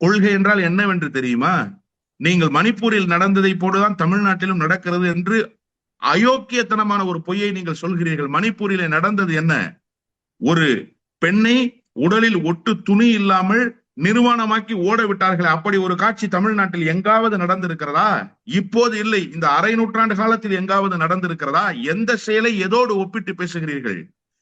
கொள்கை என்றால் என்னவென்று தெரியுமா? நீங்கள் மணிப்பூரில் நடந்ததை போலதான் தமிழ்நாட்டிலும் நடக்கிறது என்று அயோக்கியத்தனமான ஒரு பொய்யை நீங்கள் சொல்கிறீர்கள். மணிப்பூரிலே நடந்தது என்ன? ஒரு பெண்ணை உடலில் ஒட்டு துணி இல்லாமல் நிர்வாணமாக்கி ஓட விட்டார்கள். அப்படி ஒரு காட்சி தமிழ்நாட்டில் எங்காவது நடந்திருக்கிறதா? இப்போது இல்லை, இந்த அரை நூற்றாண்டு காலத்தில் எங்காவது நடந்திருக்கிறதா? எந்த செயலை எதோடு ஒப்பிட்டு பேசுகிறீர்கள்?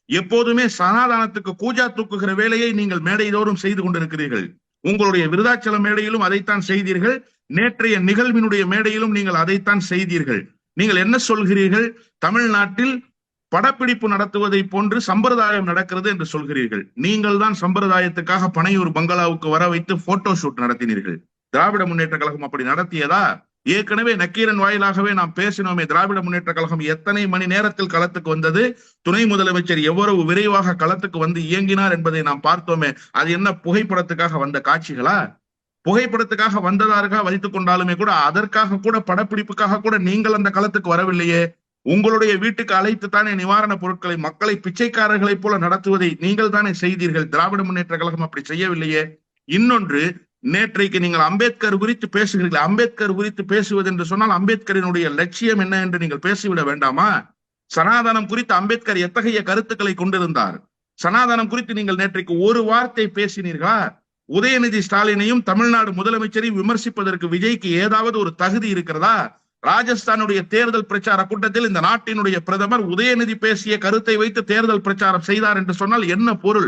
எப்போதுமே சனாதானத்துக்கு கூஜா தூக்குகிற வேலையை நீங்கள் மேடைதோறும் செய்து கொண்டிருக்கிறீர்கள். உங்களுடைய விருதாச்சல மேடையிலும் அதைத்தான் செய்தீர்கள். நேற்றைய நிகழ்வினுடைய மேடையிலும் நீங்கள் அதைத்தான் செய்தீர்கள். நீங்கள் என்ன சொல்கிறீர்கள்? தமிழ்நாட்டில் படப்பிடிப்பு நடத்துவதை போன்று சம்பிரதாயம் நடக்கிறது என்று சொல்கிறீர்கள். நீங்கள் தான் சம்பிரதாயத்துக்காக பனையூர் பங்களாவுக்கு வர வைத்து போட்டோ ஷூட் நடத்தினீர்கள். திராவிட முன்னேற்ற கழகம் அப்படி நடத்தியதா? ஏற்கனவே நக்கீரன் வாயிலாகவே நாம் பேசினோமே, திராவிட முன்னேற்ற கழகம் எத்தனை மணி நேரத்தில் களத்துக்கு வந்தது, துணை முதலமைச்சர் எவ்வளவு விரைவாக களத்துக்கு வந்து இயங்கினார் என்பதை நாம் பார்த்தோமே. அது என்ன புகைப்படத்துக்காக வந்த காட்சிகளா? புகைப்படத்துக்காக வந்ததாக வைத்துக் கொண்டாலுமே கூட அதற்காக கூட படப்பிடிப்புக்காக கூட நீங்கள் அந்த களத்துக்கு வரவில்லையே. உங்களுடைய வீட்டுக்கு அழைத்து தானே நிவாரணப் பொருட்களை மக்களை பிச்சைக்காரர்களைப் போல நடத்துவதை நீங்கள் தானே செய்தீர்கள். திராவிட முன்னேற்ற கழகம் அப்படி செய்யவில்லையே. இன்னொன்று, நேற்றைக்கு நீங்கள் அம்பேத்கர் குறித்து பேசுகிறீர்கள். அம்பேத்கர் குறித்து பேசுவது என்று சொன்னால் அம்பேத்கரினுடைய லட்சியம் என்ன என்று நீங்கள் பேசிவிட வேண்டாமா? சனாதனம் குறித்து அம்பேத்கர் எத்தகைய கருத்துக்களை கொண்டிருந்தார்? சனாதனம் குறித்து நீங்கள் நேற்றைக்கு ஒரு வார்த்தை பேசினீர்களா? உதயநிதி ஸ்டாலினையும் தமிழ்நாடு முதலமைச்சரையும் விமர்சிப்பதற்கு விஜய்க்கு ஏதாவது ஒரு தகுதி இருக்கிறதா? ராஜஸ்தானுடைய தேர்தல் பிரச்சார கூட்டத்தில் இந்த நாட்டினுடைய பிரதமர் உதயநிதி பேசிய கருத்தை வைத்து தேர்தல் பிரச்சாரம் செய்தார் என்று சொன்னால் என்ன பொருள்?